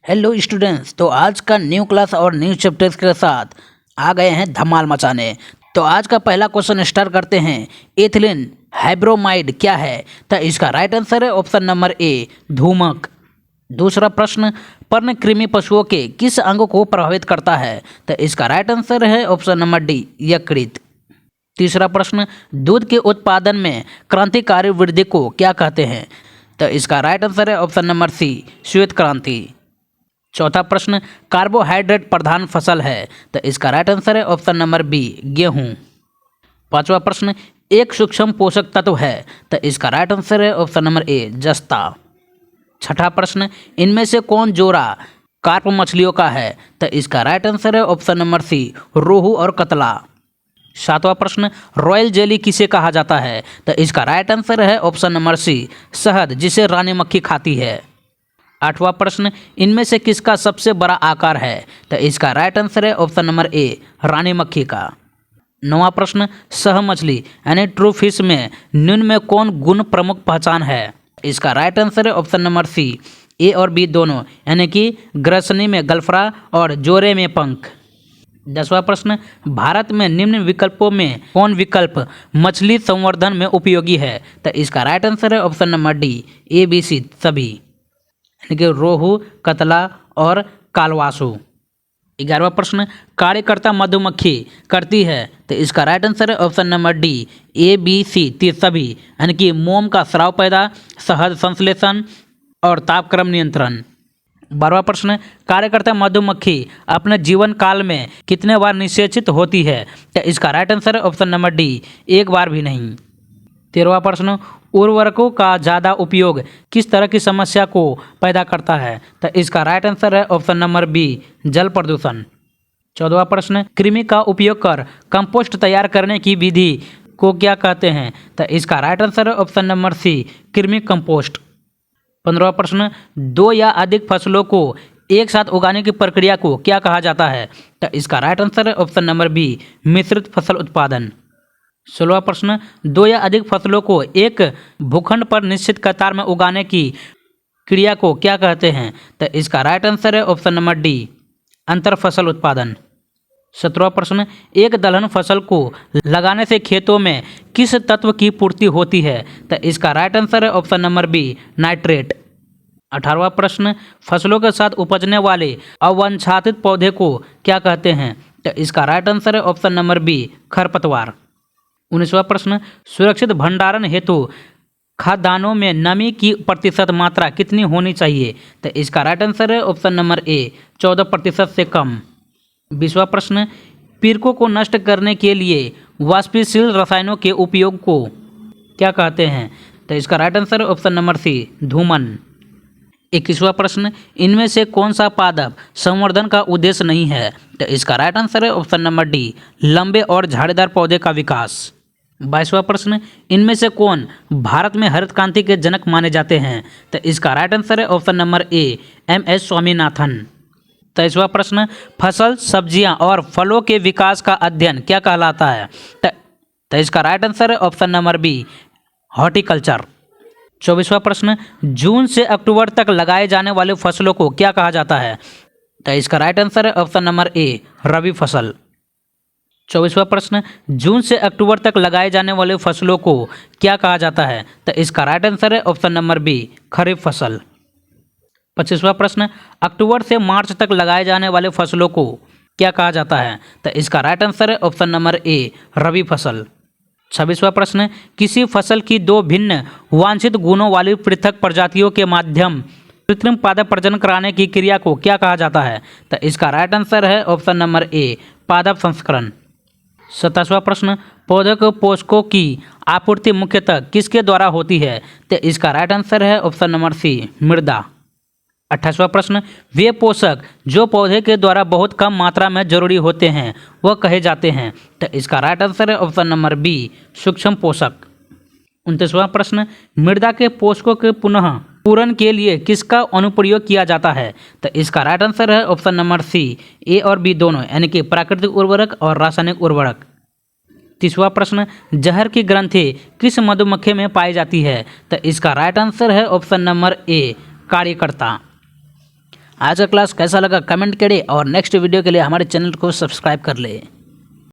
Hello students, तो आज का न्यू क्लास और न्यू चैप्टर्स के साथ आ गए हैं धमाल मचाने। तो आज का पहला क्वेश्चन स्टार्ट करते हैं। एथिलीन हाइब्रोमाइड क्या है? तो इसका राइट आंसर है ऑप्शन नंबर ए, धूमक। दूसरा प्रश्न, पर्णकृमि पशुओं के किस अंग को प्रभावित करता है? तो इसका राइट आंसर है ऑप्शन नंबर डी, यकृत। तीसरा प्रश्न, दूध के उत्पादन में क्रांतिकारी वृद्धि को क्या कहते हैं? तो इसका राइट आंसर है ऑप्शन नंबर सी, श्वेत क्रांति। चौथा प्रश्न, कार्बोहाइड्रेट प्रधान फसल है? तो इसका राइट आंसर है ऑप्शन नंबर बी, गेहूं। पांचवा प्रश्न, एक सूक्ष्म पोषक तत्व है? तो इसका राइट आंसर है ऑप्शन नंबर ए, जस्ता। छठा प्रश्न, इनमें से कौन जोड़ा कार्प मछलियों का है? तो इसका राइट आंसर है ऑप्शन नंबर सी, रोहू और कतला। सातवां प्रश्न, रॉयल जेली किसे कहा जाता है? तो इसका राइट आंसर है ऑप्शन नंबर सी, शहद, जिसे रानी मक्खी खाती है। आठवां प्रश्न, इनमें से किसका सबसे बड़ा आकार है? तो इसका राइट आंसर है ऑप्शन नंबर ए, रानी मक्खी का। नौवां प्रश्न, शह मछली यानी ट्रू फिश में निम्न में कौन गुण प्रमुख पहचान है? इसका राइट आंसर है ऑप्शन नंबर सी, ए और बी दोनों, यानी कि ग्रसनी में गल्फरा और जोरे में पंख। 10वां प्रश्न, भारत में निम्न विकल्पों में कौन विकल्प मछली संवर्धन में उपयोगी है? तो इसका राइट आंसर है option number D, A B C सभी, यानी कि रोहू, कतला और कालवासु। 11वां प्रश्न, कार्यकर्ता मधुमक्खी करती है? तो इसका राइट आंसर है option number D, A B C सभी, यानी कि मोम का स्राव पैदा, शहद संश्लेषण और तापक्रम नियंत्रण। 12वां प्रश्न, कार्यकर्ता मधुमक्खी अपने जीवन काल में कितने बार निषेचित होती है? तो इसका राइट आंसर है ऑप्शन नंबर डी, एक बार भी नहीं। 13वां प्रश्न, उर्वरकों का ज़्यादा उपयोग किस तरह की समस्या को पैदा करता है? तो इसका राइट आंसर है ऑप्शन नंबर बी, जल प्रदूषण। 14वां प्रश्न, कृमि का उपयोग कर कंपोस्ट तैयार करने की विधि को क्या कहते हैं? तो इसका राइट आंसर है ऑप्शन नंबर सी, कृमि कंपोस्ट। 15वां प्रश्न, दो या अधिक फसलों को एक साथ उगाने की प्रक्रिया को क्या कहा जाता है? तो इसका राइट आंसर है ऑप्शन नंबर बी, मिश्रित फसल उत्पादन। 16वां प्रश्न, दो या अधिक फसलों को एक भूखंड पर निश्चित कतार में उगाने की क्रिया को क्या कहते हैं? तो इसका राइट आंसर है ऑप्शन नंबर डी, अंतर फसल उत्पादन। 17वां प्रश्न, एक दलहन फसल को लगाने से खेतों में किस तत्व की पूर्ति होती है? तो इसका राइट आंसर है ऑप्शन नंबर बी, नाइट्रेट। 18वां प्रश्न, फसलों के साथ उपजने वाले अवांछित पौधे को क्या कहते हैं? तो इसका राइट आंसर है ऑप्शन नंबर बी, खरपतवार। 19वां प्रश्न, सुरक्षित भंडारण हेतु खाद्यान्नों में नमी की प्रतिशत मात्रा कितनी होनी चाहिए? तो इसका राइट आंसर है ऑप्शन नंबर ए, 14% से कम। 20वां प्रश्न, पीड़कों को नष्ट करने के लिए वाष्पशील रसायनों के उपयोग को क्या कहते हैं? तो इसका राइट आंसर है ऑप्शन नंबर सी, धूमन। 21वां प्रश्न, इनमें से कौन सा पादप संवर्धन का उद्देश्य नहीं है? तो इसका राइट आंसर है ऑप्शन नंबर डी, लंबे और झाड़ीदार पौधे का विकास। 22वां प्रश्न, इनमें से कौन भारत में हरित क्रांति के जनक माने जाते हैं? तो इसका राइट आंसर है option number A, MS Swaminathan. 23वां प्रश्न, फसल, सब्जियां और फलों के विकास का अध्ययन क्या कहलाता है? तो इसका राइट आंसर है ऑप्शन नंबर बी, हॉर्टिकल्चर। 24वां प्रश्न, जून से अक्टूबर तक लगाए जाने वाले फसलों को क्या कहा जाता है? तो इसका राइट आंसर है ऑप्शन नंबर ए, रबी फसल। 24वां प्रश्न, जून से अक्टूबर तक लगाए जाने वाले फसलों को क्या कहा जाता है? तो इसका राइट आंसर है ऑप्शन नंबर बी, खरीफ फसल। 25वां प्रश्न, अक्टूबर से मार्च तक लगाए जाने वाले फसलों को क्या कहा जाता है? तो इसका राइट आंसर है ऑप्शन नंबर ए, रबी फसल। 26वां प्रश्न, किसी फसल की दो भिन्न वांछित गुणों वाली पृथक प्रजातियों के माध्यम कृत्रिम पादप प्रजनन कराने की क्रिया को क्या कहा जाता है? तो इसका राइट आंसर है ऑप्शन नंबर ए, पादप संस्करण। 27वां प्रश्न, पौधे को पोषकों की आपूर्ति मुख्यतः किसके द्वारा होती है? तो इसका राइट आंसर है ऑप्शन नंबर सी, मृदा। 28वां प्रश्न, वे पोषक जो पौधे के द्वारा बहुत कम मात्रा में जरूरी होते हैं वह कहे जाते हैं? तो इसका राइट आंसर है ऑप्शन नंबर बी, सूक्ष्म पोषक। 29वां प्रश्न, मृदा के पोषकों के पुनः पूरण के लिए किसका अनुप्रयोग किया जाता है? तो इसका राइट आंसर है ऑप्शन नंबर सी, ए और बी दोनों, यानी कि प्राकृतिक उर्वरक और रासायनिक उर्वरक। 30वां प्रश्न, जहर की ग्रंथि किस मधुमक्खी में पाई जाती है? तो इसका राइट आंसर है ऑप्शन नंबर ए, कार्यकर्ता। आज का क्लास कैसा लगा कमेंट करें और नेक्स्ट वीडियो के लिए हमारे चैनल को सब्सक्राइब कर ले।